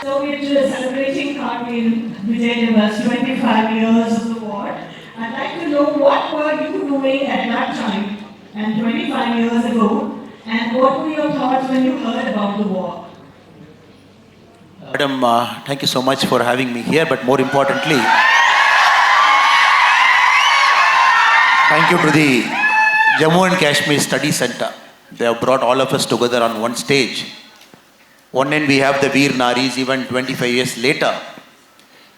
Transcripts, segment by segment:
So we're celebrating Kargil Vijay 25 years of the war. I'd like to know what were you doing at that time and 25 years ago, and what were your thoughts when you heard about the war? Madam, thank you so much for having me here, but more importantly, thank you to the Jammu and Kashmir Study Center. They have brought all of us together on one stage. One end we have the Veer Naris, even 25 years later.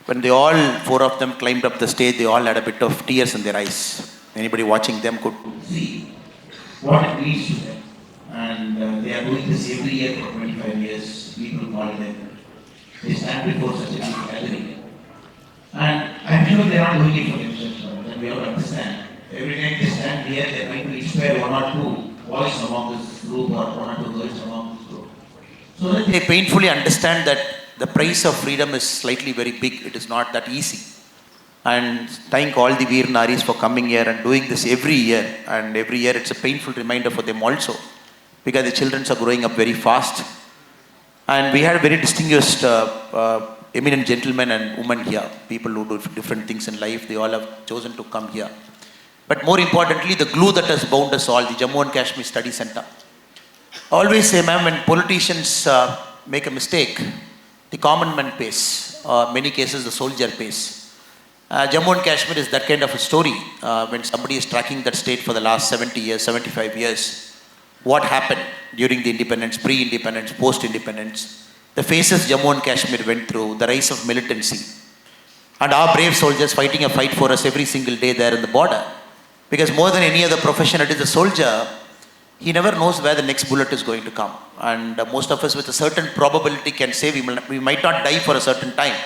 When they all, four of them climbed up the stage, they all had a bit of tears in their eyes. Anybody watching them could see what it means to them. And they are doing this every year for 25 years. People call them. They stand before such a big gathering. And I'm sure they are not doing it for themselves. That we have to understand. Every time they stand here, they are trying to inspire one or two boys among this group or one or two girls among this group. So that they painfully understand that the price of freedom is slightly very big. It is not that easy. And thank all the Veer Naris for coming here and doing this every year. And every year it's a painful reminder for them also. Because the children are growing up very fast. And we had a very distinguished, eminent gentlemen and women here. People who do different things in life. They all have chosen to come here. But more importantly, the glue that has bound us all, the Jammu and Kashmir Study Center. I always say, ma'am, when politicians make a mistake, the common man pays. Many cases, the soldier pays. Jammu and Kashmir is that kind of a story. When somebody is tracking that state for the last 70 years, 75 years, what happened during the independence, pre-independence, post-independence, the phases Jammu and Kashmir went through, the rise of militancy, and our brave soldiers fighting a fight for us every single day there in the border. Because more than any other profession, it is a soldier. He never knows where the next bullet is going to come. And most of us with a certain probability can say we might not die for a certain time.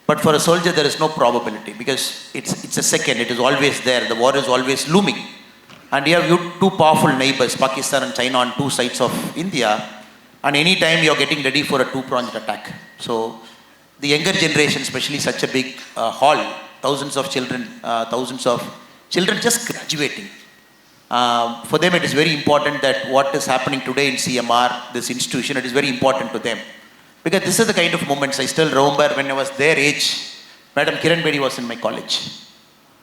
But for a soldier, there is no probability because it's a second. It is always there. The war is always looming. And you have two powerful neighbors, Pakistan and China, on two sides of India. And any time you're getting ready for a two-pronged attack. So the younger generation, especially such a big hall, thousands of children just graduating. For them, it is very important that what is happening today in CMR, this institution, it is very important to them. Because this is the kind of moments I still remember when I was their age. Madam Kiran Bedi was in my college.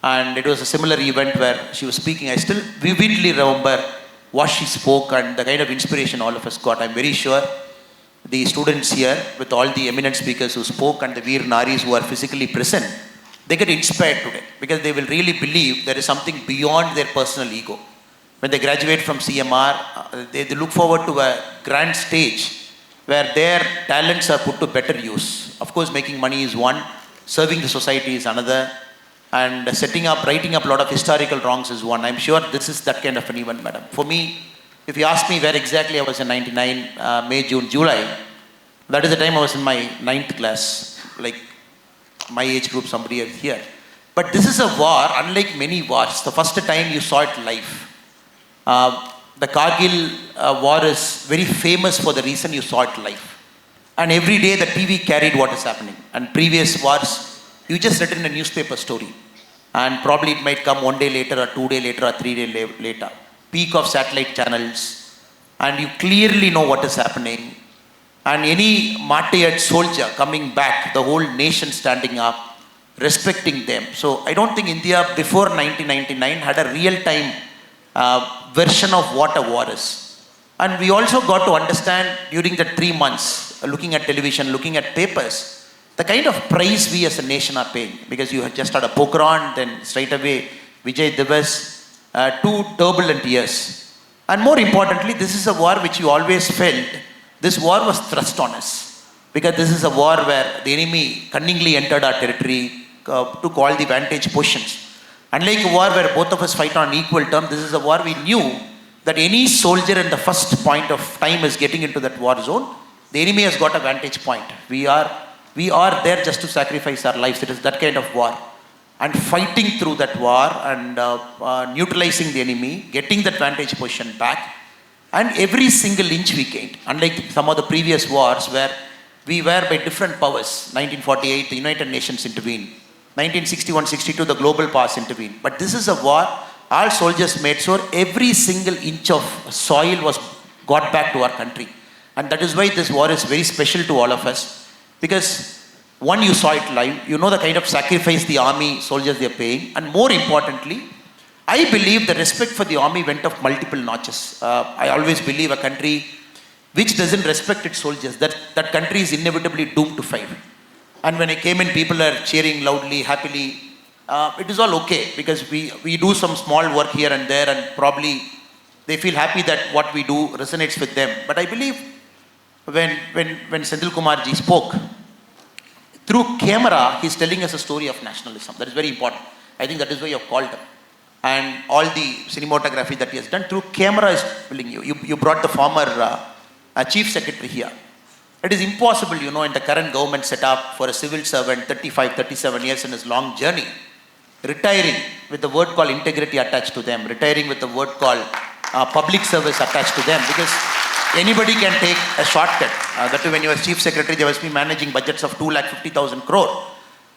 And it was a similar event where she was speaking. I still vividly remember what she spoke and the kind of inspiration all of us got. I'm very sure the students here, with all the eminent speakers who spoke and the Veer Naris who are physically present, they get inspired today because they will really believe there is something beyond their personal ego. When they graduate from CMR, they look forward to a grand stage where their talents are put to better use. Of course, making money is one, serving the society is another, and writing up a lot of historical wrongs is one. I'm sure this is that kind of an event, madam. For me, if you ask me where exactly I was in 99, May, June, July, that is the time I was in my 9th class, like my age group, somebody here. But this is a war, unlike many wars. The first time you saw it live. The Kargil War is very famous for the reason you saw it live. And every day the TV carried what is happening. And previous wars, you just read in a newspaper story. And probably it might come 1 day later or 2 days later or 3 days later. Peak of satellite channels. And you clearly know what is happening. And any martyred soldier coming back, the whole nation standing up, respecting them. So I don't think India before 1999 had a real-time version of what a war is. And we also got to understand during the 3 months, looking at television, looking at papers, the kind of price we as a nation are paying. Because you had just had a Pokhran, then straight away Vijay Diwas, 2 turbulent years. And more importantly, this is a war which you always felt, this war was thrust on us. Because this is a war where the enemy cunningly entered our territory, took all the vantage positions. Unlike a war where both of us fight on equal terms, this is a war we knew that any soldier in the first point of time is getting into that war zone, the enemy has got a vantage point. We are there just to sacrifice our lives. It is that kind of war. And fighting through that war and neutralizing the enemy, getting that vantage position back, and every single inch we gained. Unlike some of the previous wars where we were by different powers. 1948, the United Nations intervened. 1961-62, the global powers intervened. But this is a war our soldiers made sure every single inch of soil was got back to our country. And that is why this war is very special to all of us. Because one, you saw it live, you know the kind of sacrifice the army soldiers they are paying, and more importantly, I believe the respect for the army went up multiple notches. I always believe a country which doesn't respect its soldiers, that country is inevitably doomed to fail. And when I came in, people are cheering loudly, happily. It is all okay because we do some small work here and there, and probably they feel happy that what we do resonates with them. But I believe when Senthil Kumar ji spoke, through camera, he's telling us a story of nationalism. That is very important. I think that is why you have called him. And all the cinematography that he has done through camera is telling you. You brought the former chief secretary here. It is impossible, in the current government setup for a civil servant, 35, 37 years in his long journey, retiring with the word called integrity attached to them, retiring with the word called public service attached to them, because anybody can take a shortcut. That when you were chief secretary, they must be managing budgets of 2,50,000 crore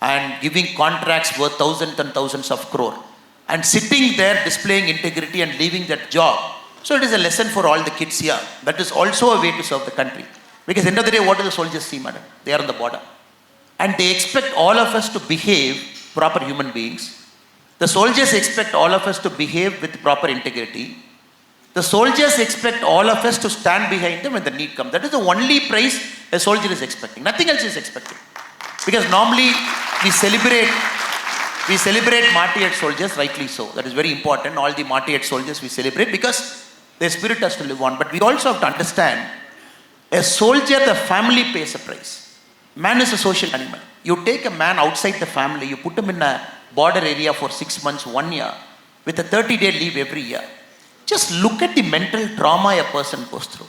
and giving contracts worth thousands and thousands of crore and sitting there displaying integrity and leaving that job. So it is a lesson for all the kids here. That is also a way to serve the country. Because end of the day, what do the soldiers see, madam? They are on the border. And they expect all of us to behave proper human beings. The soldiers expect all of us to behave with proper integrity. The soldiers expect all of us to stand behind them when the need comes. That is the only prize a soldier is expecting. Nothing else is expecting. Because normally we celebrate martyred soldiers, rightly so. That is very important. All the martyred soldiers we celebrate because their spirit has to live on. But we also have to understand, a soldier, the family pays a price. Man is a social animal. You take a man outside the family, you put him in a border area for 6 months, 1 year, with a 30-day leave every year. Just look at the mental trauma a person goes through.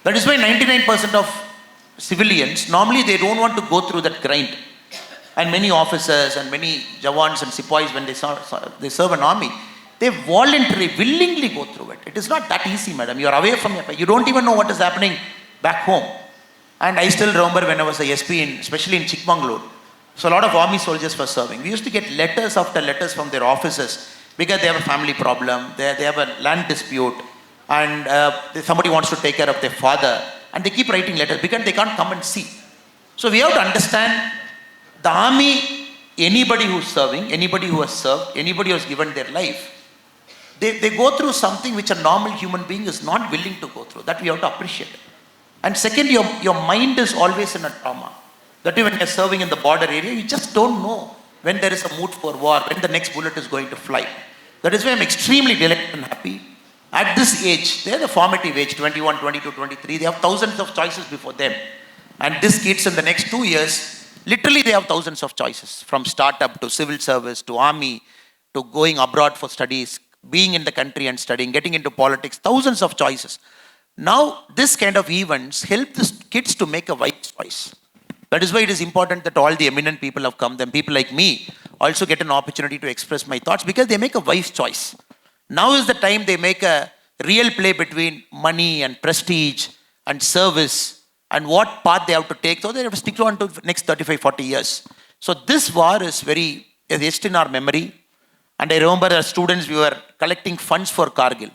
That is why 99% of civilians, normally they don't want to go through that grind. And many officers and many Jawans and Sipais, when they serve an army, they voluntarily, willingly go through it. It is not that easy, madam. You are away from your, you don't even know what is happening back home. And I still remember when I was a SP, especially in Chikmagalur, so a lot of army soldiers were serving. We used to get letters after letters from their officers because they have a family problem, they have a land dispute, and somebody wants to take care of their father, and they keep writing letters because they can't come and see. So we have to understand, the army, anybody who's serving, anybody who has served, anybody who has given their life, they go through something which a normal human being is not willing to go through. That we have to appreciate. And second, your mind is always in a trauma. That when you're serving in the border area, you just don't know when there is a mood for war, when the next bullet is going to fly. That is why I'm extremely delighted and happy. At this age, they're the formative age, 21, 22, 23, they have thousands of choices before them. And these kids in the next 2 years, literally they have thousands of choices, from startup to civil service to army to going abroad for studies, being in the country and studying, getting into politics, thousands of choices. Now, this kind of events help the kids to make a wise choice. That is why it is important that all the eminent people have come, then people like me also get an opportunity to express my thoughts because they make a wise choice. Now is the time they make a real play between money and prestige and service and what path they have to take, so they have to stick on to the next 35, 40 years. So this war is very etched in our memory. And I remember as students, we were collecting funds for Kargil.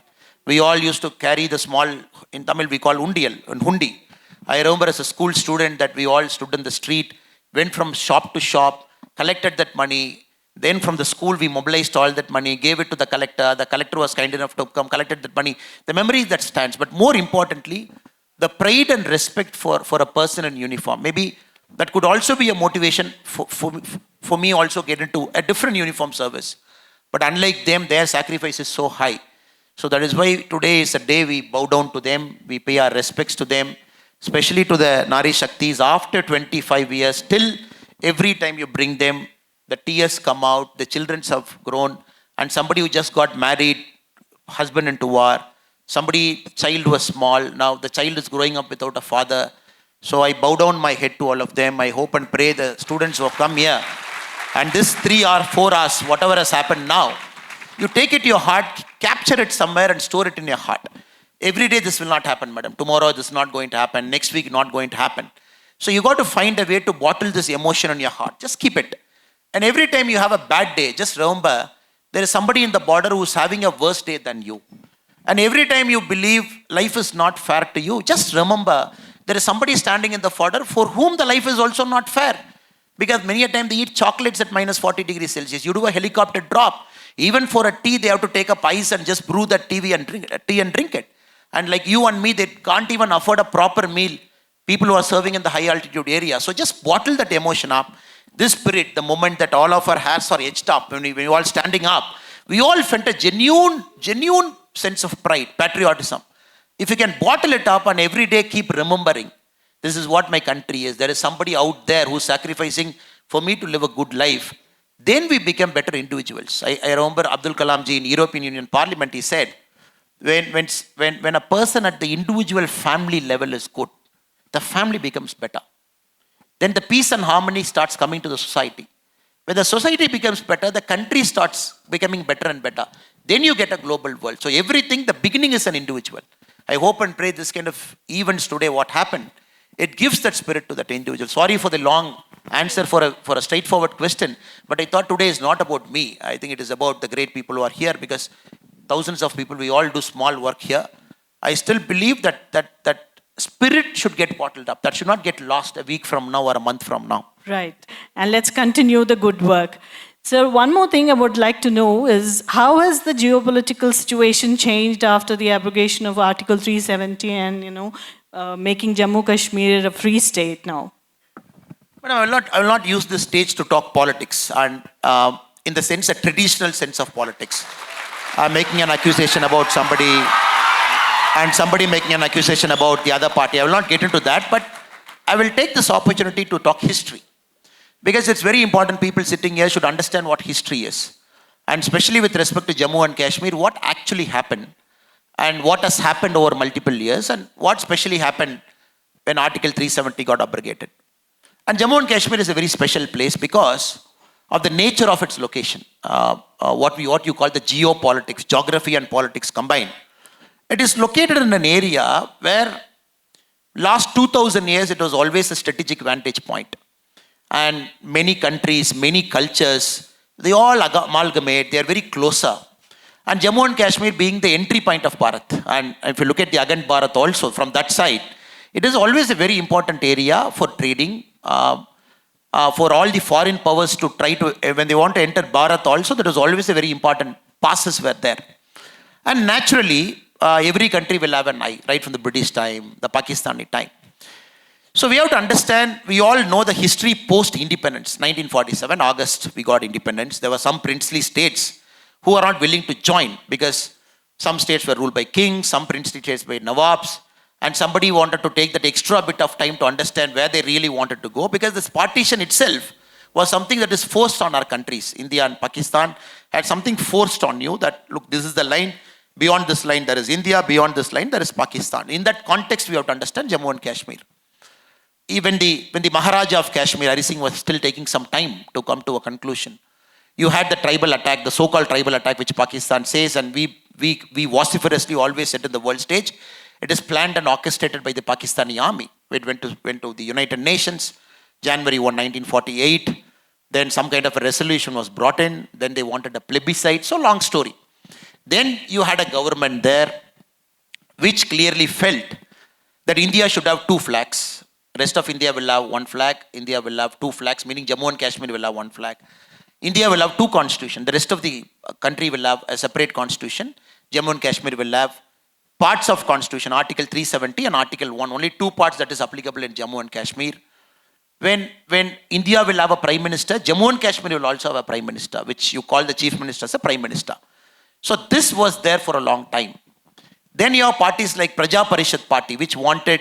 We all used to carry the small, in Tamil we call undiyal, hundi. I remember as a school student that we all stood in the street, went from shop to shop, collected that money. Then from the school, we mobilized all that money, gave it to the collector. The collector was kind enough to come, collected that money. The memory that stands. But more importantly, the pride and respect for a person in uniform. Maybe that could also be a motivation for me also get into a different uniform service. But unlike them, their sacrifice is so high. So that is why today is a day we bow down to them. We pay our respects to them, especially to the Nari Shaktis. After 25 years, still every time you bring them, the tears come out, the children have grown, and somebody who just got married, husband into war, somebody, child was small, now the child is growing up without a father. So I bow down my head to all of them. I hope and pray the students who have come here, and this 3 or 4 hours, whatever has happened now, you take it to your heart, capture it somewhere and store it in your heart. Every day this will not happen, madam. Tomorrow this is not going to happen. Next week not going to happen. So you got to find a way to bottle this emotion in your heart. Just keep it. And every time you have a bad day, just remember, there is somebody in the border who's having a worse day than you. And every time you believe life is not fair to you, just remember, there is somebody standing in the fodder for whom the life is also not fair. Because many a time they eat chocolates at minus 40 degrees Celsius. You do a helicopter drop. Even for a tea, they have to take up ice and just brew that tea and drink it. And like you and me, they can't even afford a proper meal. People who are serving in the high altitude area. So just bottle that emotion up. This spirit, the moment that all of our hairs are edged up, when we all standing up, we all felt a genuine sense of pride, patriotism. If you can bottle it up and every day keep remembering, this is what my country is. There is somebody out there who's sacrificing for me to live a good life. Then we become better individuals. I remember Abdul Kalam ji in European Union Parliament, he said, when a person at the individual family level is good, the family becomes better. Then the peace and harmony starts coming to the society. When the society becomes better, the country starts becoming better and better. Then you get a global world. So everything, the beginning is an individual. I hope and pray this kind of events today, what happened, it gives that spirit to that individual. Sorry for the long answer for a straightforward question, but I thought today is not about me. I think it is about the great people who are here, because thousands of people, we all do small work here. I still believe that spirit should get bottled up. That should not get lost a week from now or a month from now. Right. And let's continue the good work. So one more thing I would like to know is, how has the geopolitical situation changed after the abrogation of Article 370 and, making Jammu Kashmir a free state now? But I will not use this stage to talk politics, and in the sense, a traditional sense of politics. I'm making an accusation about somebody, and somebody making an accusation about the other party. I will not get into that, but I will take this opportunity to talk history. Because it's very important, people sitting here should understand what history is. And especially with respect to Jammu and Kashmir, what actually happened, and what has happened over multiple years, and what specially happened when Article 370 got abrogated. And Jammu and Kashmir is a very special place because of the nature of its location. What you call the geopolitics, geography and politics combined. It is located in an area where last 2000 years it was always a strategic vantage point. And many countries, many cultures, they all amalgamate, they are very closer. And Jammu and Kashmir being the entry point of Bharat. And if you look at the Agand Bharat also, from that side, it is always a very important area for trading, for all the foreign powers to try to, when they want to enter Bharat also, that was always a very important passes were there. And naturally, every country will have an eye, right from the British time, the Pakistani time. So we have to understand, we all know the history post-independence. 1947, August, we got independence. There were some princely states who are not willing to join because some states were ruled by kings, some princely states by nawabs, and somebody wanted to take that extra bit of time to understand where they really wanted to go, because this partition itself was something that is forced on our countries. India and Pakistan had something forced on you that, look, this is the line, beyond this line there is India, beyond this line there is Pakistan. In that context, we have to understand Jammu and Kashmir. Even when the Maharaja of Kashmir, Hari Singh, was still taking some time to come to a conclusion. You had the tribal attack, the so-called tribal attack, which Pakistan says, and we vociferously always said in the world stage, it is planned and orchestrated by the Pakistani army. It went to the United Nations, January 1, 1948. Then some kind of a resolution was brought in. Then they wanted a plebiscite. So long story. Then you had a government there which clearly felt that India should have two flags. Rest of India will have one flag. India will have two flags, meaning Jammu and Kashmir will have one flag. India will have two constitutions. The rest of the country will have a separate constitution. Jammu and Kashmir will have parts of constitution, Article 370 and Article 1, only two parts that is applicable in Jammu and Kashmir. When India will have a prime minister, Jammu and Kashmir will also have a prime minister, which you call the chief minister as a prime minister. So this was there for a long time. Then you have parties like Praja Parishad Party, which wanted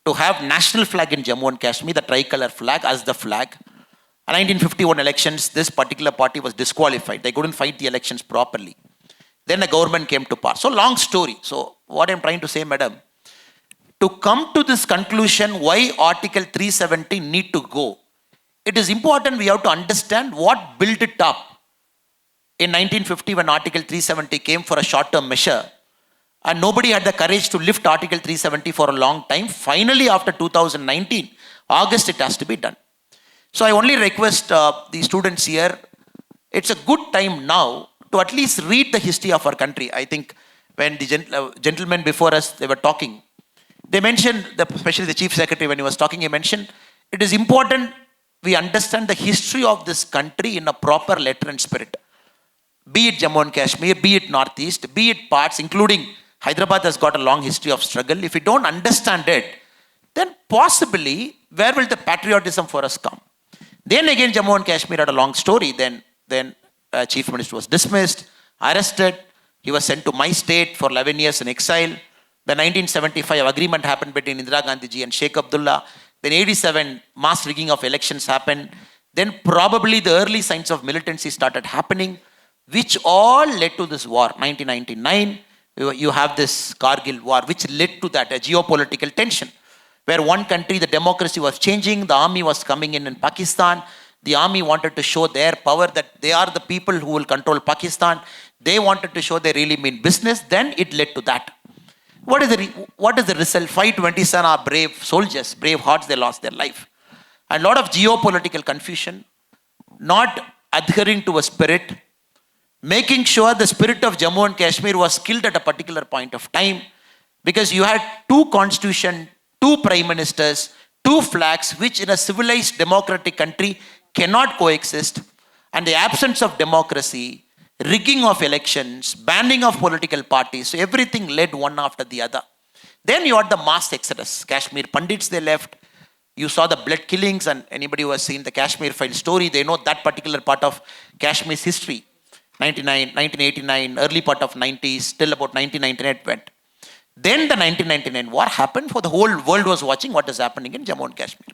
to have national flag in Jammu and Kashmir, the tricolor flag as the flag. In 1951 elections, this particular party was disqualified. They couldn't fight the elections properly. Then the government came to power. So long story. So what I'm trying to say, madam, to come to this conclusion why Article 370 need to go, it is important we have to understand what built it up. In 1950, when Article 370 came for a short-term measure, and nobody had the courage to lift Article 370 for a long time. Finally, after 2019, August, it has to be done. So I only request the students here, it's a good time now to at least read the history of our country. I think when the gentlemen before us, they were talking, They mentioned, especially the Chief Secretary, when he was talking, he mentioned, it is important we understand the history of this country in a proper letter and spirit. Be it Jammu and Kashmir, be it Northeast, be it parts, including Hyderabad has got a long history of struggle. If we don't understand it, then possibly, where will the patriotism for us come? Then again, Jammu and Kashmir had a long story. Then Chief Minister was dismissed, arrested. He was sent to my state for 11 years in exile. The 1975 agreement happened between Indira Gandhi ji and Sheikh Abdullah. Then 87 mass rigging of elections happened. Then probably the early signs of militancy started happening, which all led to this war. 1999, you have this Kargil War, which led to that, a geopolitical tension, where one country, the democracy was changing, the army was coming in Pakistan. The army wanted to show their power, that they are the people who will control Pakistan. They wanted to show they really mean business. Then it led to that. What is the result? 527 are brave soldiers, brave hearts, they lost their life. And a lot of geopolitical confusion, not adhering to a spirit, making sure the spirit of Jammu and Kashmir was killed at a particular point of time, because you had two constitutions, two prime ministers, two flags, which in a civilized democratic country cannot coexist. And the absence of democracy, rigging of elections, banning of political parties, so everything led one after the other. Then you had the mass exodus. Kashmir Pandits, they left. You saw the blood killings, and anybody who has seen the Kashmir file story, they know that particular part of Kashmir's history. 1989, early part of 90s, till about 1999 it went. Then the 1999 war happened, for the whole world was watching what is happening in Jammu and Kashmir.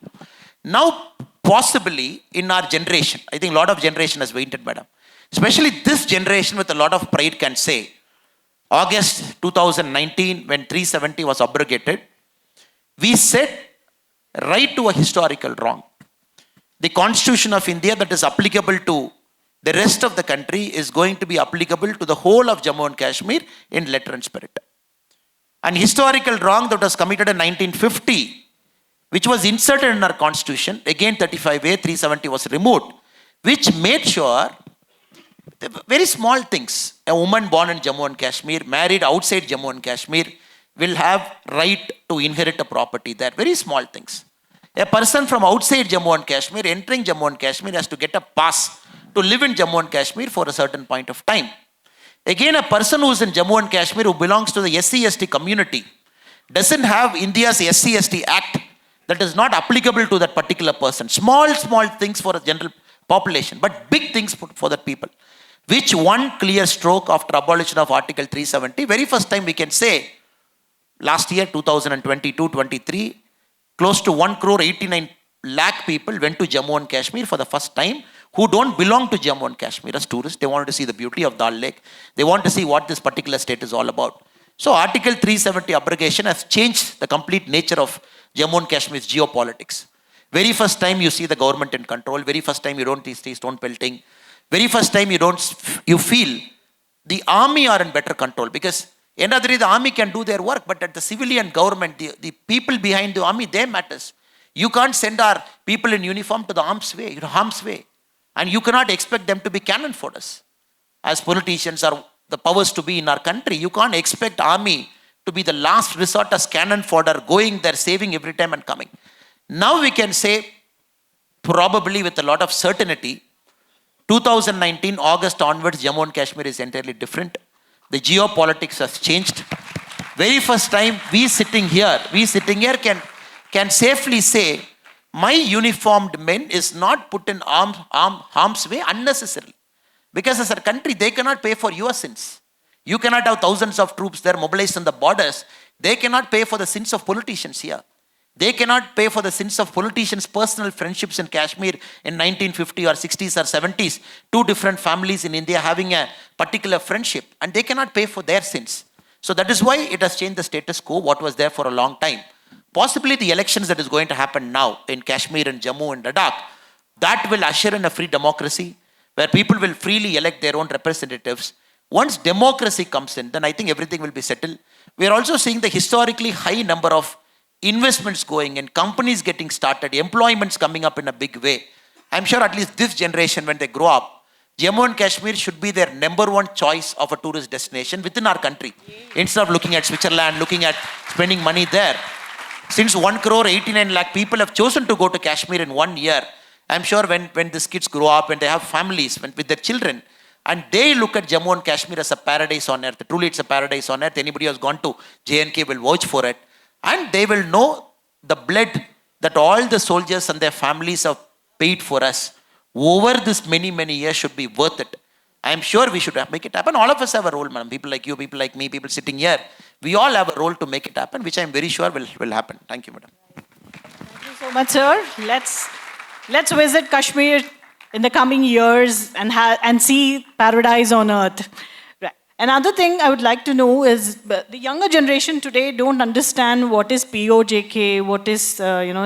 Now, possibly in our generation, I think a lot of generation has waited, madam. Especially this generation with a lot of pride can say, August 2019, when 370 was abrogated, we said right to a historical wrong. The Constitution of India that is applicable to the rest of the country is going to be applicable to the whole of Jammu and Kashmir in letter and spirit. An historical wrong that was committed in 1950, which was inserted in our Constitution, again 35A, 370 was removed, which made sure very small things. A woman born in Jammu and Kashmir, married outside Jammu and Kashmir, will have right to inherit a property there. Very small things. A person from outside Jammu and Kashmir entering Jammu and Kashmir has to get a pass to live in Jammu and Kashmir for a certain point of time. Again, a person who is in Jammu and Kashmir who belongs to the SC/ST community doesn't have India's SC/ST Act that is not applicable to that particular person. Small things for a general population, but big things for that people. Which one clear stroke after abolition of Article 370, very first time we can say, last year 2022-23, close to 1 crore 89 lakh people went to Jammu and Kashmir for the first time, who don't belong to Jammu and Kashmir as tourists. They wanted to see the beauty of Dal Lake. They want to see what this particular state is all about. So Article 370 abrogation has changed the complete nature of Jammu and Kashmir's geopolitics. Very first time you see the government in control. Very first time you don't see stone pelting. Very first time you feel the army are in better control, because end of the day the army can do their work, but at the civilian government, the people behind the army, they matters. You can't send our people in uniform to the harm's way. And you cannot expect them to be cannon fodder. As politicians are the powers to be in our country, you can't expect army to be the last resort as cannon fodder, going there, saving every time and coming. Now we can say, probably with a lot of certainty, 2019, August onwards, Jammu and Kashmir is entirely different. The geopolitics has changed. Very first time, we sitting here can safely say, my uniformed men is not put in harm's way unnecessarily. Because as a country, they cannot pay for your sins. You cannot have thousands of troops there mobilized on the borders. They cannot pay for the sins of politicians here. They cannot pay for the sins of politicians' personal friendships in Kashmir in 1950 or 60s or 70s. Two different families in India having a particular friendship, and they cannot pay for their sins. So that is why it has changed the status quo, what was there for a long time. Possibly the elections that is going to happen now in Kashmir and Jammu and Ladakh, that will usher in a free democracy where people will freely elect their own representatives. Once democracy comes in, then I think everything will be settled. We are also seeing the historically high number of investments going in, companies getting started, employments coming up in a big way. I'm sure at least this generation, when they grow up, Jammu and Kashmir should be their number one choice of a tourist destination within our country. Instead of looking at Switzerland, looking at spending money there, Since 1 crore 89 lakh people have chosen to go to Kashmir in 1 year, I'm sure when these kids grow up and they have families with their children, and they look at Jammu and Kashmir as a paradise on earth, truly it's a paradise on earth. Anybody who has gone to J&K will vouch for it. And they will know the blood that all the soldiers and their families have paid for us over this many, many years should be worth it. I'm sure we should make it happen. All of us have a role, madam. People like you, people like me, people sitting here. We all have a role to make it happen, which I'm very sure will happen. Thank you, madam. Thank you so much, sir. Let's visit Kashmir in the coming years and see paradise on earth. Right. Another thing I would like to know is the younger generation today don't understand what is POJK, what is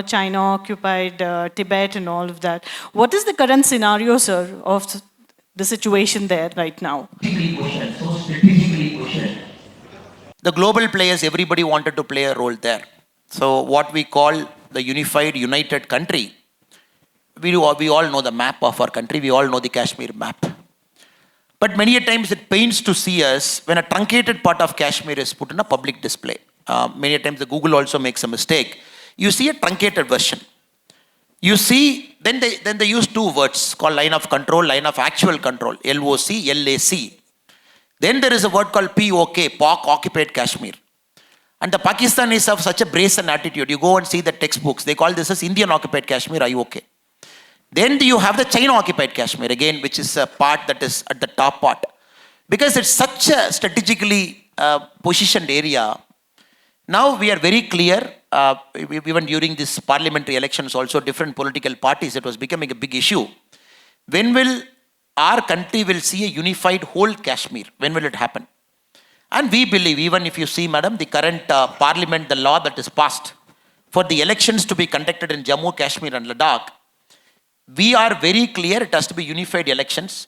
China occupied Tibet and all of that. What is the current scenario, sir, of the situation there right now? Strategically questioned. The global players, everybody wanted to play a role there. So what we call the united country, we all know the map of our country, we all know the Kashmir map. But many a times it pains to see us when a truncated part of Kashmir is put in a public display. Many a times the Google also makes a mistake. You see a truncated version. You see, then they use two words called line of control, line of actual control, LOC, LAC. Then there is a word called POK, POK, occupied Kashmir. And the Pakistanis have such a brazen attitude. You go and see the textbooks. They call this as Indian occupied Kashmir. Are you okay? Then you have the China occupied Kashmir again, which is a part that is at the top part. Because it's such a strategically positioned area. Now we are very clear, even during this parliamentary elections also, different political parties, it was becoming a big issue. When will our country will see a unified whole Kashmir? When will it happen? And we believe, even if you see, madam, the current parliament, the law that is passed for the elections to be conducted in Jammu, Kashmir and Ladakh, we are very clear it has to be unified elections.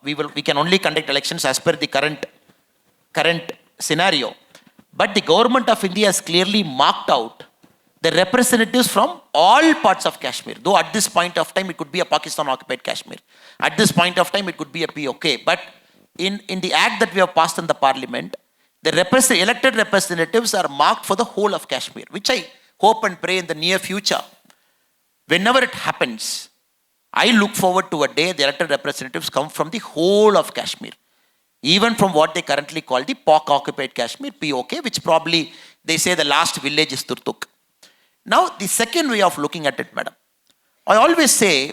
We can only conduct elections as per the current scenario. But the government of India has clearly marked out the representatives from all parts of Kashmir. Though at this point of time, it could be a Pakistan-occupied Kashmir. At this point of time, it could be a POK. But in the act that we have passed in the parliament, the elected representatives are marked for the whole of Kashmir, which I hope and pray in the near future. Whenever it happens, I look forward to a day the elected representatives come from the whole of Kashmir. Even from what they currently call the POK-occupied Kashmir, POK, which probably they say the last village is Turtuk. Now, the second way of looking at it, madam, I always say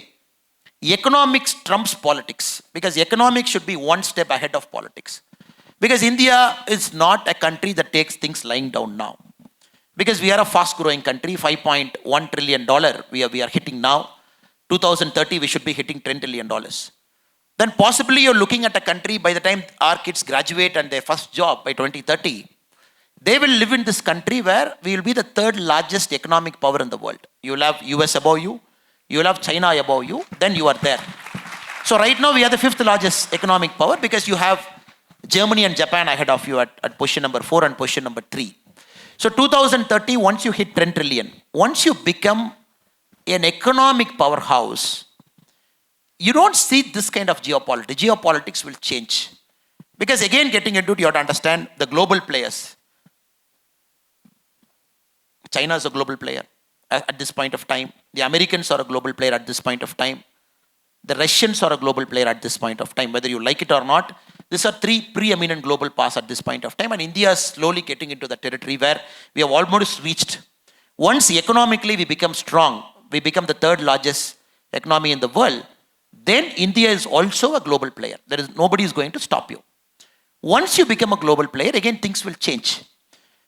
economics trumps politics, because economics should be one step ahead of politics. Because India is not a country that takes things lying down now. Because we are a fast-growing country, $5.1 trillion we are hitting now. 2030, we should be hitting $10 trillion. Then possibly you're looking at a country, by the time our kids graduate and their first job by 2030, they will live in this country where we will be the third largest economic power in the world. You will have US above you, you will have China above you, then you are there. So right now we are the fifth largest economic power, because you have Germany and Japan ahead of you at position number 4 and position number 3. So 2030, once you hit 10 trillion, once you become an economic powerhouse, you don't see this kind of geopolitics. Geopolitics will change. Because again, getting into it, you have to understand the global players. China is a global player at this point of time. The Americans are a global player at this point of time. The Russians are a global player at this point of time. Whether you like it or not, these are three preeminent global powers at this point of time. And India is slowly getting into the territory where we have almost reached. Once economically we become strong, we become the third largest economy in the world, then India is also a global player. Nobody is going to stop you. Once you become a global player, again, things will change.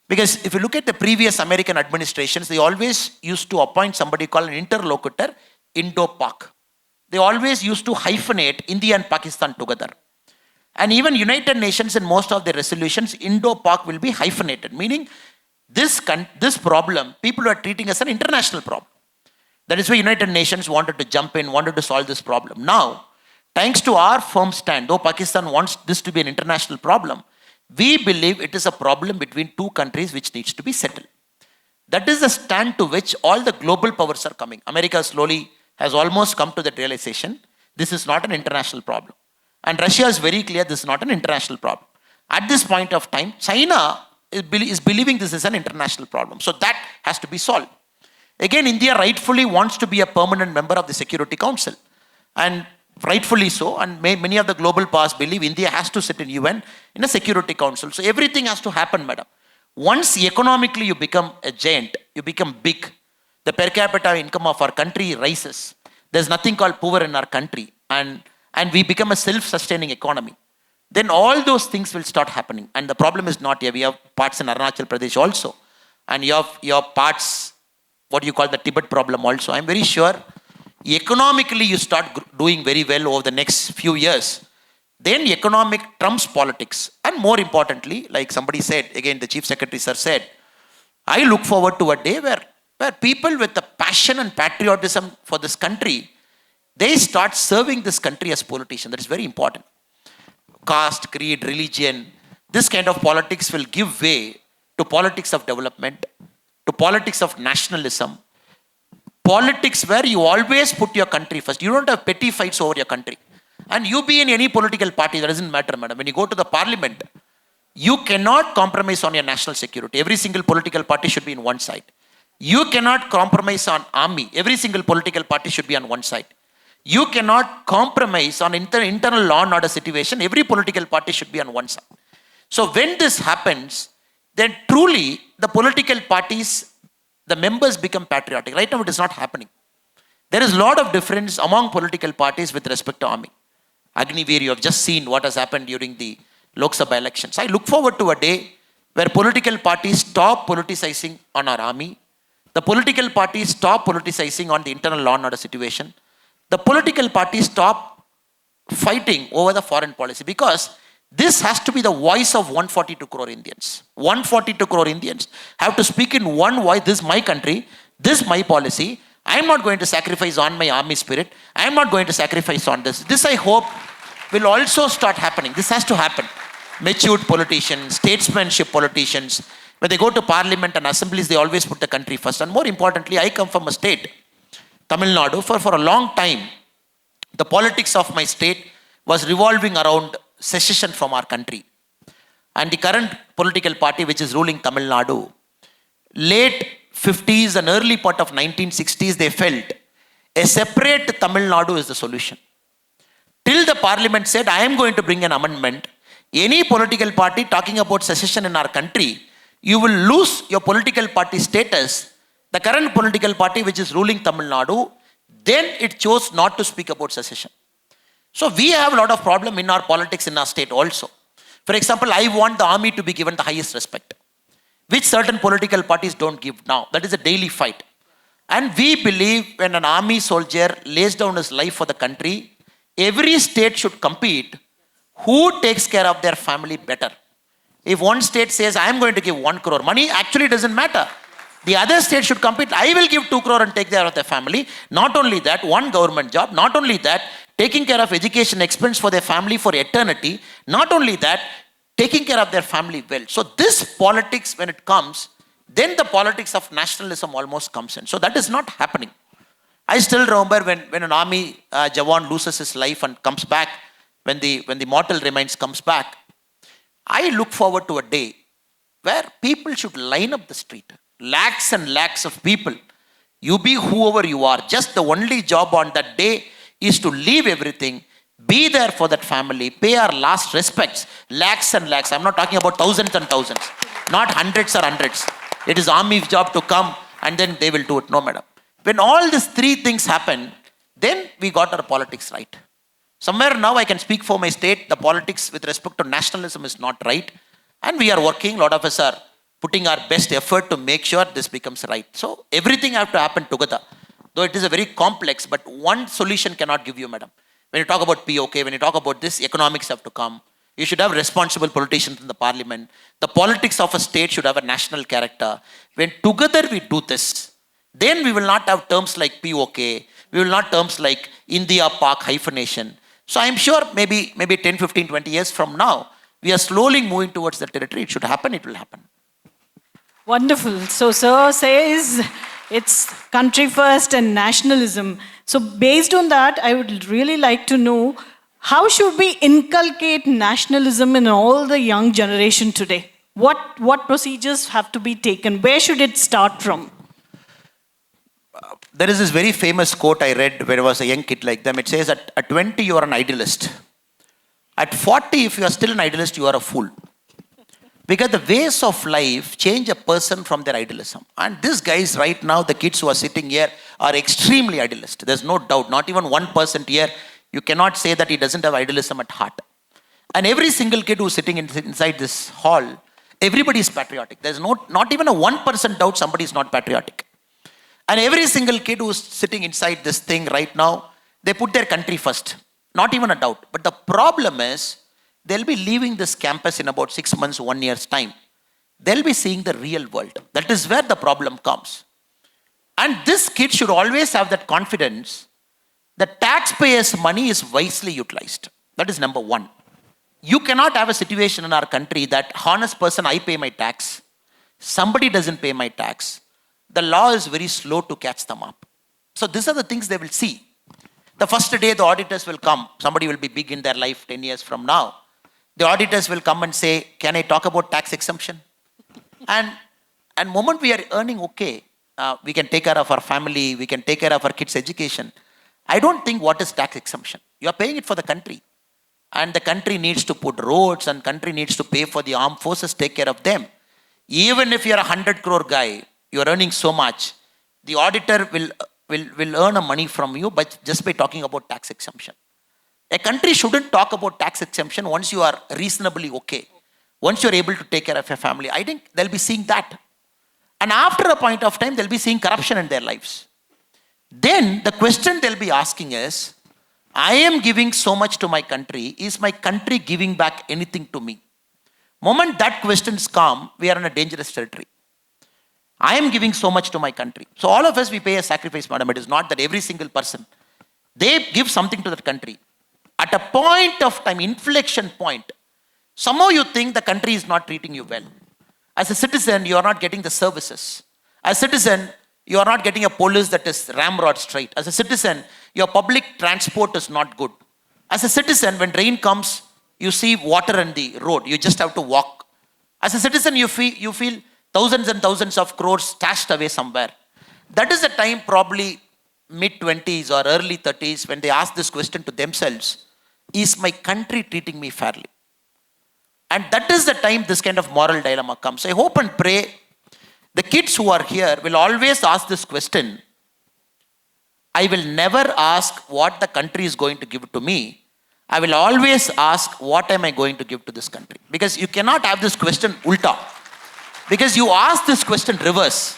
Because if you look at the previous American administrations, they always used to appoint somebody called an interlocutor, Indo-Pak. They always used to hyphenate India and Pakistan together. And even United Nations in most of their resolutions, Indo-Pak will be hyphenated, meaning this problem, people are treating as an international problem. That is why United Nations wanted to jump in, wanted to solve this problem. Now, thanks to our firm stand, though Pakistan wants this to be an international problem, we believe it is a problem between two countries which needs to be settled. That is the stand to which all the global powers are coming. America slowly has almost come to that realization. This is not an international problem. And Russia is very clear this is not an international problem. At this point of time, China is believing this is an international problem. So that has to be solved. Again, India rightfully wants to be a permanent member of the Security Council. And rightfully so. And many of the global powers believe India has to sit in UN in a Security Council. So everything has to happen, madam. Once economically you become a giant, you become big, the per capita income of our country rises. There's nothing called poor in our country. And we become a self-sustaining economy. Then all those things will start happening. And the problem is not here. We have parts in Arunachal Pradesh also. And you have parts, what you call the Tibet problem also. I'm very sure economically you start doing very well over the next few years. Then economic trumps politics. And more importantly, like somebody said, again the Chief Secretary sir said, I look forward to a day where people with the passion and patriotism for this country, they start serving this country as politicians. That is very important. Caste, creed, religion, this kind of politics will give way to politics of development, to politics of nationalism, politics where you always put your country first. You don't have petty fights over your country. And you be in any political party, that doesn't matter, madam. When you go to the parliament, you cannot compromise on your national security. Every single political party should be in one side. You cannot compromise on army. Every single political party should be on one side. You cannot compromise on internal law and order situation. Every political party should be on one side. So when this happens, then truly the political parties, the members become patriotic. Right now it is not happening. There is a lot of difference among political parties with respect to army. Agniveer, you have just seen what has happened during the Lok Sabha elections. I look forward to a day where political parties stop politicizing on our army. The political parties stop politicizing on the internal law and order situation. The political parties stop fighting over the foreign policy, because this has to be the voice of 142 crore Indians. 142 crore Indians have to speak in one voice. This is my country. This is my policy. I am not going to sacrifice on my army spirit. I am not going to sacrifice on this. This, I hope, will also start happening. This has to happen. Matured politicians, statesmanship politicians, when they go to parliament and assemblies, they always put the country first. And more importantly, I come from a state, Tamil Nadu. For a long time, the politics of my state was revolving around secession from our country. And the current political party which is ruling Tamil Nadu, late 50s and early part of 1960s, they felt a separate Tamil Nadu is the solution. Till the parliament said, I am going to bring an amendment. Any political party talking about secession in our country, you will lose your political party status. The current political party which is ruling Tamil Nadu, then it chose not to speak about secession. So we have a lot of problem in our politics in our state also. For example, I want the army to be given the highest respect, which certain political parties don't give now. That is a daily fight. And we believe when an army soldier lays down his life for the country, every state should compete who takes care of their family better. If one state says, I am going to give 1 crore, money actually doesn't matter. The other state should compete. I will give 2 crore and take care of their family. Not only that, one government job. Not only that, taking care of education expense for their family for eternity. Not only that, taking care of their family well. So this politics, when it comes, then the politics of nationalism almost comes in. So that is not happening. I still remember when an army Jawan loses his life and comes back, when the mortal remains comes back, I look forward to a day where people should line up the street. Lakhs and lakhs of people. You be whoever you are. Just the only job on that day is to leave everything, be there for that family, pay our last respects. Lakhs and lakhs. I'm not talking about thousands and thousands. Not hundreds or hundreds. It is army's job to come and then they will do it. No, madam. When all these three things happen, then we got our politics right. Somewhere now I can speak for my state. The politics with respect to nationalism is not right. And we are working. A lot of us are putting our best effort to make sure this becomes right. So everything have to happen together. Though it is a very complex, but one solution cannot give you, madam. When you talk about POK, when you talk about this, economics have to come. You should have responsible politicians in the parliament. The politics of a state should have a national character. When together we do this, then we will not have terms like POK. We will not terms like India, Pak, hyphenation. So I'm sure maybe 10, 15, 20 years from now, we are slowly moving towards that territory. It should happen, it will happen. Wonderful. So sir says it's country first and nationalism. So based on that, I would really like to know, how should we inculcate nationalism in all the young generation today? What procedures have to be taken? Where should it start from? There is this very famous quote I read when I was a young kid like them. It says, at 20, you are an idealist. At 40, if you are still an idealist, you are a fool. Because the ways of life change a person from their idealism. And these guys right now, the kids who are sitting here, are extremely idealist. There's no doubt. Not even 1% here, you cannot say that he doesn't have idealism at heart. And every single kid who's sitting inside this hall, everybody is patriotic. There's not even a 1% doubt somebody is not patriotic. And every single kid who's sitting inside this thing right now, they put their country first. Not even a doubt. But the problem is, they'll be leaving this campus in about 6 months, 1 year's time. They'll be seeing the real world. That is where the problem comes. And this kid should always have that confidence that taxpayers' money is wisely utilized. That is number one. You cannot have a situation in our country that honest person, I pay my tax, somebody doesn't pay my tax. The law is very slow to catch them up. So these are the things they will see. The first day the auditors will come. Somebody will be big in their life 10 years from now. The auditors will come and say, can I talk about tax exemption? And moment we are earning okay, we can take care of our family, we can take care of our kids' education. I don't think what is tax exemption. You are paying it for the country. And the country needs to put roads and country needs to pay for the armed forces, take care of them. Even if you are a 100 crore guy, you are earning so much, the auditor will earn a money from you just by talking about tax exemption. A country shouldn't talk about tax exemption once you are reasonably okay. Once you're able to take care of your family. I think they'll be seeing that. And after a point of time, they'll be seeing corruption in their lives. Then the question they'll be asking is, I am giving so much to my country. Is my country giving back anything to me? Moment that questions come, we are in a dangerous territory. I am giving so much to my country. So all of us, we pay a sacrifice, madam. It is not that every single person. They give something to that country. At a point of time, inflection point, somehow you think the country is not treating you well. As a citizen, you are not getting the services. As a citizen, you are not getting a police that is ramrod straight. As a citizen, your public transport is not good. As a citizen, when rain comes, you see water on the road. You just have to walk. As a citizen, you feel thousands and thousands of crores stashed away somewhere. That is the time, probably mid-20s or early 30s, when they ask this question to themselves, is my country treating me fairly? And that is the time this kind of moral dilemma comes. I hope and pray the kids who are here will always ask this question. I will never ask what the country is going to give to me. I will always ask, what am I going to give to this country? Because you cannot have this question ulta. Because you ask this question reverse.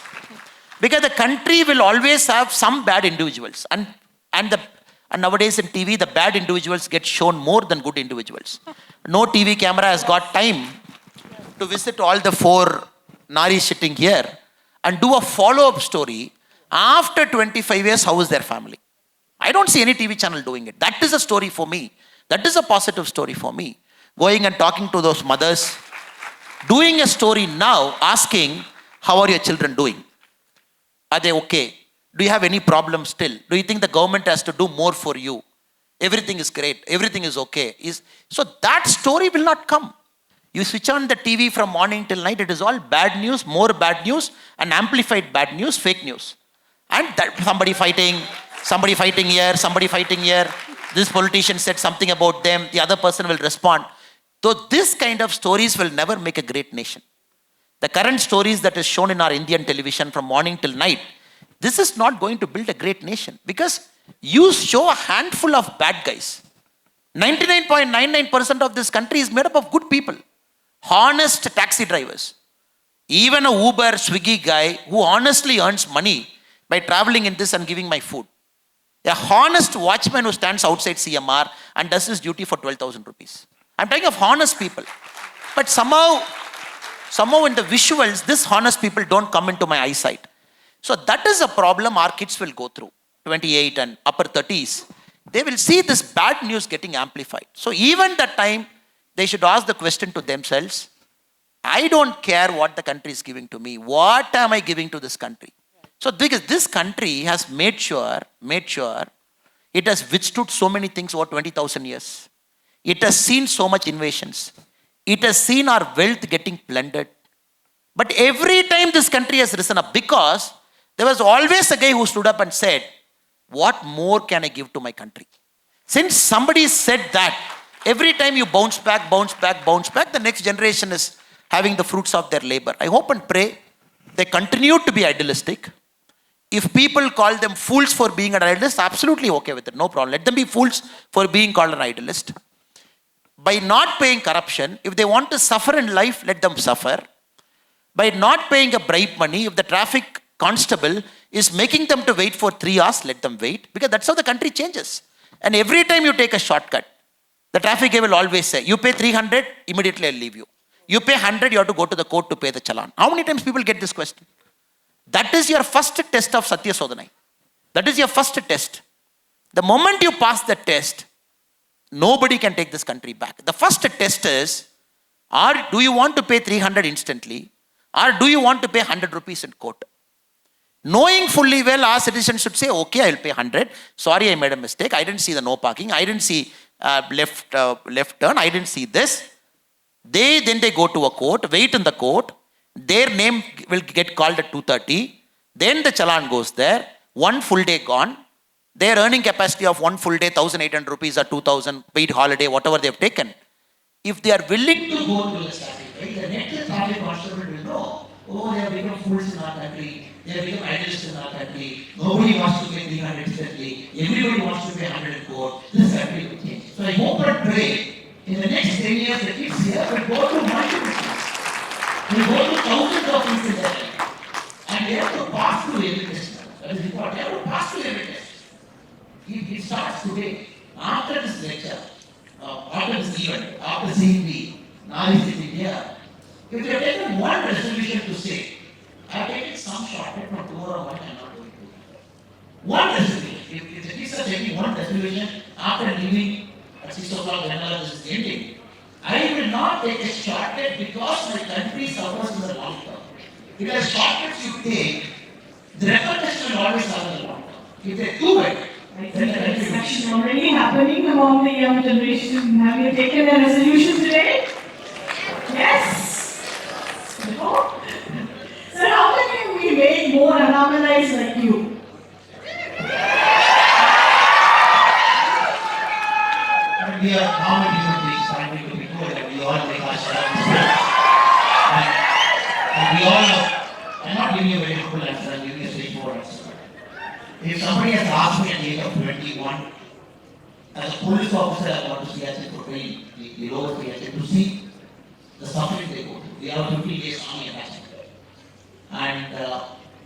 Because the country will always have some bad individuals. And nowadays in TV, the bad individuals get shown more than good individuals. No TV camera has got time to visit all the 4 Naris sitting here and do a follow-up story. After 25 years, how is their family? I don't see any TV channel doing it. That is a story for me. That is a positive story for me. Going and talking to those mothers, doing a story now, asking, how are your children doing? Are they okay? Do you have any problems still? Do you think the government has to do more for you? Everything is great. Everything is okay. So that story will not come. You switch on the TV from morning till night, it is all bad news, more bad news, and amplified bad news, fake news. And that somebody fighting here, somebody fighting here. This politician said something about them, the other person will respond. So this kind of stories will never make a great nation. The current stories that is shown in our Indian television from morning till night, this is not going to build a great nation because you show a handful of bad guys. 99.99% of this country is made up of good people. Honest taxi drivers. Even a Uber, Swiggy guy who honestly earns money by traveling in this and giving my food. A honest watchman who stands outside CMR and does his duty for 12,000 rupees. I'm talking of honest people. But somehow in the visuals, these honest people don't come into my eyesight. So that is a problem our kids will go through. 28 and upper 30s. They will see this bad news getting amplified. So even that time, they should ask the question to themselves, I don't care what the country is giving to me. What am I giving to this country? So because this country has made sure it has withstood so many things over 20,000 years. It has seen so much invasions. It has seen our wealth getting plundered. But every time this country has risen up, because there was always a guy who stood up and said, what more can I give to my country? Since somebody said that, every time you bounce back, the next generation is having the fruits of their labor. I hope and pray they continue to be idealistic. If people call them fools for being an idealist, absolutely okay with it, no problem. Let them be fools for being called an idealist. By not paying corruption, if they want to suffer in life, let them suffer. By not paying a bribe money, if the traffic constable is making them to wait for 3 hours, let them wait, because that's how the country changes. And every time you take a shortcut, the traffic guy will always say, you pay 300, immediately I'll leave you. You pay 100, you have to go to the court to pay the challan. How many times people get this question? That is your first test of Satya Sodhanai. That is your first test. The moment you pass the test, nobody can take this country back. The first test is, do you want to pay 300 instantly, or do you want to pay 100 rupees in court? Knowing fully well, our citizens should say, okay, I'll pay 100. Sorry, I made a mistake. I didn't see the no parking. I didn't see left turn. I didn't see this. Then they go to a court, wait in the court. Their name will get called at 2:30. Then the challan goes there. 1 full day gone. Their earning capacity of 1 full day, 1,800 rupees or 2,000, paid holiday, whatever they've taken. If they are willing to go to the traffic, right, the next traffic constable will know, oh, they have become fools in our country. They have become idealists in our country. Nobody wants to pay 300 instantly. Everybody wants to pay 100 in court. This country will change. So I hope and pray in the next 10 years the kids here will go to multiple schools. Will go to thousands of schools in their life. And they have to pass through every test. That is important. They have to pass through every test. It starts today. After this lecture, after this event, after seeing the Nari sitting here, if they have taken one resolution to say, I have taken some shortcut from tomorrow morning, I am not going to do that. One resolution. If the kids are taking one resolution after leaving at 6 o'clock, whenever this is ending, I will not take a shortcut because my country suffers in the long term. Because shortcuts you take, the repercussions will always have in the long term. If they do it, I think the discussion already happening among the young generation. Have you taken a resolution today? Yes? No? So how can we make more Annamalais like you? We are common human beings trying to be good, and we all make our share of and we all know, I'm not giving you a very full answer, I'm giving you a straightforward answer. If somebody has asked me at the age of 21, as a police officer, I want to see, as a profane, the lower PHA, to see the suffering they go through. We have a 50 days army attachment. And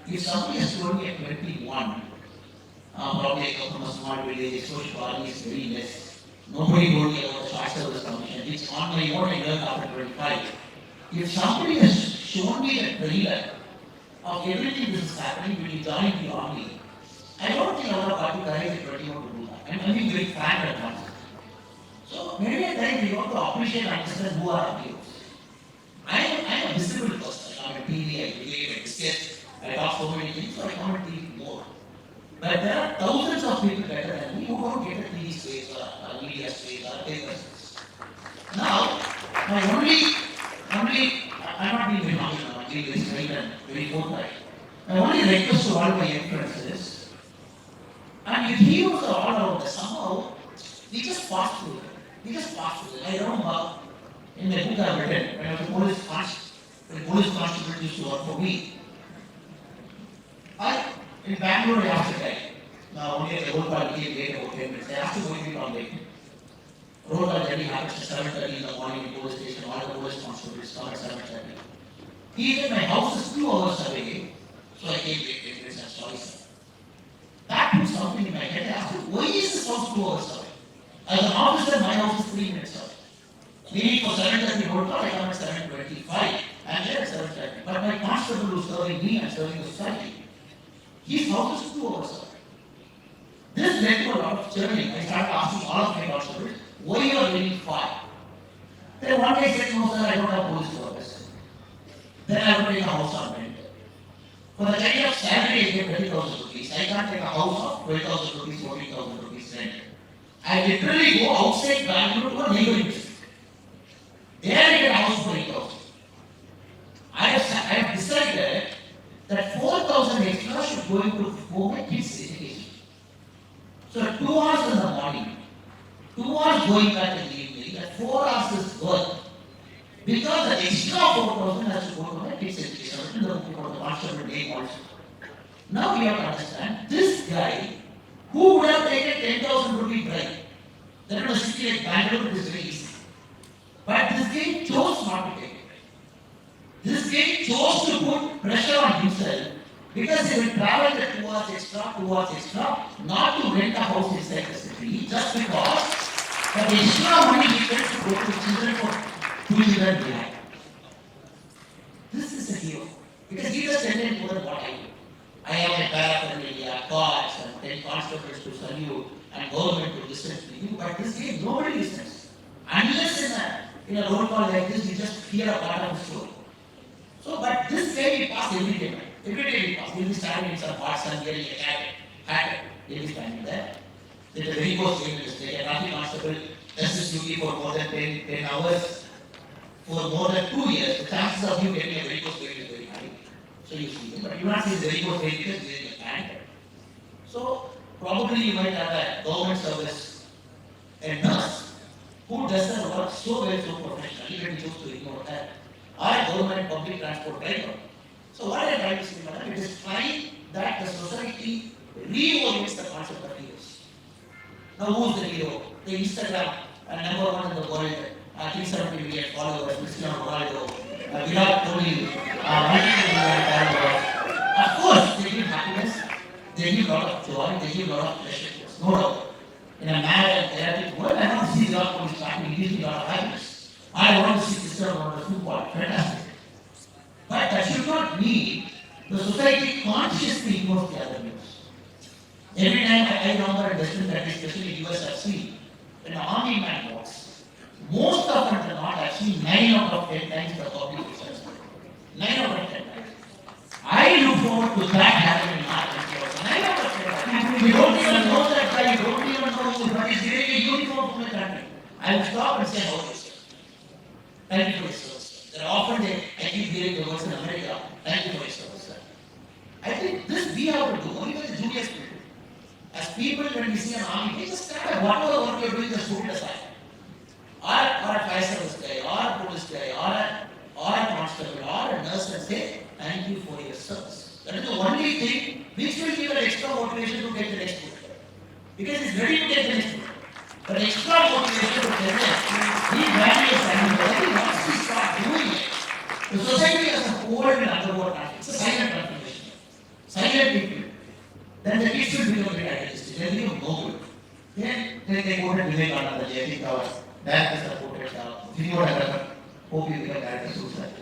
if somebody has told me at 21, probably I come from a small village, exposure to army is very less. Nobody told me about the short service commission. It's on my own, I learned after 25. If somebody has shown me the trailer of everything that is happening when you join the army, I don't think I would have got the courage at 21 to do that. I'm being very frank at once. So many a time we want to appreciate and understand who are our heroes. I'm a visible person. I'm a TV, I relate, I discuss, I talk so many things, so I can't TV more. But there are thousands of people better than me who don't get a TV space or a media space or a paper space. Now, my I'm not being very honest, I'm being very straight and very forthright. My only request to all my young friends is, and if heroes are all around us, somehow, we just pass through it. We just pass through it. I remember in my book I've written, when I was a police constable used to work for me. In Bangalore, I asked a guy, now only at the road call came late about 10 minutes. I asked him going to be on late. Road call journey happens at 7:30 in the morning in the police station, all the police constables come at 7:30. He said, my house is 2 hours away, so I came late 10 minutes, I'm sorry, sir. That put something in my head. I asked him, why is this house 2 hours away? As an officer, my house is 3 minutes away. Meaning for 7:30 road call, I come at 7:25. I'm there at 7:30. But my constable who's serving me and serving the society, his house is 2 hours away. This led to a lot of churning. I started asking all of my constables, why you are living far? Then one day I said, no sir, I don't have police service. Then I will take a house on rent. For the kind of salary I get 30,000 rupees, I can't take a house of 12,000 rupees, 14,000 rupees rent. I literally go outside Bangalore to a neighboring district. There you get a house for 8,000. I have decided that 4,000 extra should go into for my kids' education. So 2 hours in the morning, 2 hours going back in the evening, that 4 hours is worth. Because the extra 4,000 has to go to my kids' education. I don't know the master name also. Now we have to understand, this guy, who would have taken 10,000 rupee bribe, that was a city like Bangalore, it is very easy. But this guy chose not to take it. This guy chose to put pressure on himself because he will travel the 2 hours extra, not to rent a house inside the city, just because the extra money he gets to go to children for 2 years behind. This is a hero. Because he just attended more than what I do. I have a paraphernalia, cards, and 10 constables to salute, and government to listen to you, but this game, nobody listens. Unless in a roll call like this, you just hear a part of the story. So, but this day we pass every day. Every day we pass. We'll be standing in some parts and wearing a hat. We'll be standing there. There's a very close game in this day. A traffic constable does this duty for more than 10 hours. For more than 2 years, the chances of you getting a very close game is very high. So you see him, but you not see his very close game because he's in a hand. So, probably you might have a government service, a nurse, who does the work so well, so professionally, that we choose to ignore that. Or a government public transport driver. So what I am trying to say, madam, it is trying that the society reorients the concept of heroes. Now who is the hero? The Instagram, number one in the world, 370 million followers, Cristiano Ronaldo, Virat Kohli, multi-million followers. Of course, they give happiness, they give a lot of joy, they give a lot of pleasure to us. No doubt. In a mad and chaotic world, I want to see Virat Kohli starting, he gives me a lot of happiness. I want to see Cristiano Ronaldo football, fantastic. But that should not mean the society consciously ignores the other news. Every time I remember in Western countries, especially US, I've seen when an army man walks, most often than not, I've seen 9 out of 10 times the public is suspect. 9 out of 10 times. I look forward to that happening in our country also. 9 out of 10 times. We don't even know that guy, we don't even know who, but he's wearing a uniform from the country. I will stop and say, how is it? Thank you for your service. There are often I keep hearing the words in America, thank you for your service, sir. I think this we have to do, only by the junior people. As people, when we see an army, they just stand up, whatever work you're doing, just put it aside. Or a fire service guy, or a police guy, or a constable, or a nurse, and say, thank you for your service. That is the only thing which will give an extra motivation to take the next book. Because he's ready to take the next book. But extra motivation to take it, he values and once we start doing it, the society as a whole will undergo that. It's a silent transformation. Silent people. Then the kids will become very idealistic. They become noble. Then they go to Vivekananda, I think our director supported Srinivada, hope you become director suicide.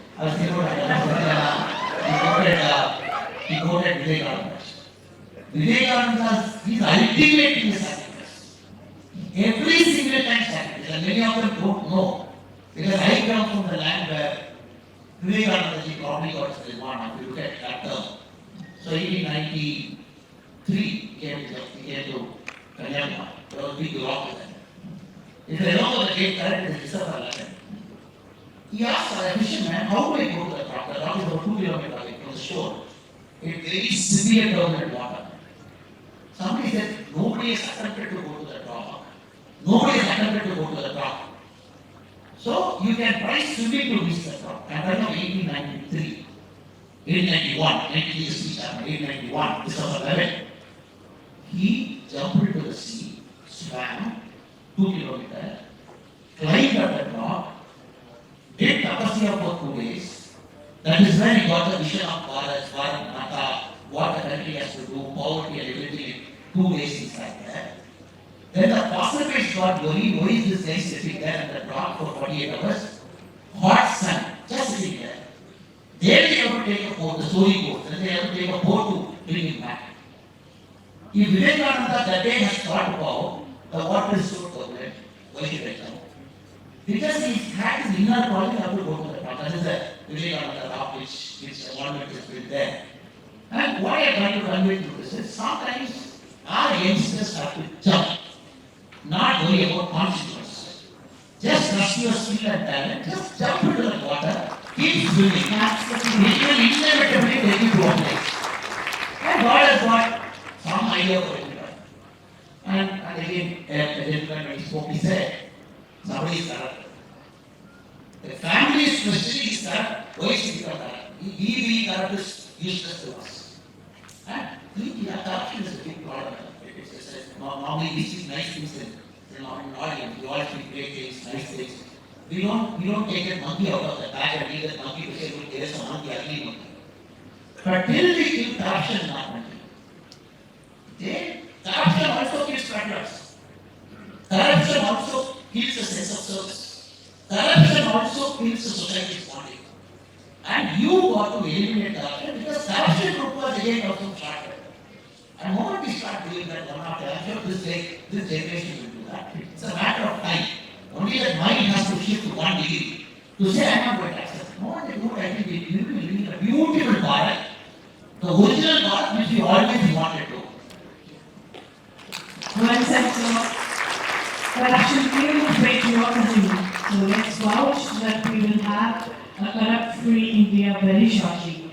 He quoted Vivekananda. Vivekananda is ultimately a sacrifice. Every single time sacrifice, and many of them don't know. Because I come from the land where Vivekananda ji probably got his Nirvana, if you look at that term. So 1893, he came to Kanyakumari. There was a big rock with him. If you remember the date correct, it is December 11. He asked a fisherman, how do I go to the rock? The rock is about 2 kilometers away from the shore. It's very severe turbulent water. Somebody said, nobody has attempted to go to the rock. Nobody has attempted to go to the rock. So you can try swimming to reach the rock. And right now, 1893, 1891, 1891, December 11, he jumped into the sea, swam 2 kilometers, climbed up the rock, did tapasya for 2 days. That is when he got the vision of Bharat, Mata, what the country has to do, poverty and everything in 2 days inside there. Then the passerby got worried, why is this guy sitting there on the rock for 48 hours? Hot sun, just sitting there. Then they have to take a boat, the story boat, then they have to take a boat to bring him back. If Vivekananda that day has thought about the water is so turbulent, why should I come? Because he had his inner calling, have to go to the rock. That is the Vivekananda rock which monument is built there. And what I am trying to convey to this is sometimes our youngsters have to jump, not worry about consequences. Just rush trust your skill and talent, just jump into the water, keep swimming. Absolutely. It will inevitably take you to a place. And God has got some idea for it. And again, a gentleman when he spoke, he said, somebody is corrupt. The family is questioning is corrupt. Why is he become corrupt? He being corrupt is useless to us. And corruption is a big problem. Normally we see nice things in an audience. We all see great things, nice things. We don't take a monkey out of the bag and leave that monkey to say, look, there is a monkey, ugly monkey. But till we kill corruption, not monkey. Then corruption also kills patriots. Corruption also kills a sense of service. Corruption also kills the society's bonding. And you got to eliminate corruption because corruption group was again also started. And the moment we start doing that one after another, this generation will do that. It's a matter of time. Only that mind has to shift to 1 degree to say, I'm not going to accept. No one will do it. I think we will live in a beautiful Bharat. The original Bharat which we always wanted to. Well said, sir. Corruption kills patriotism. So let's vouch that we will have a corrupt-free India very shortly.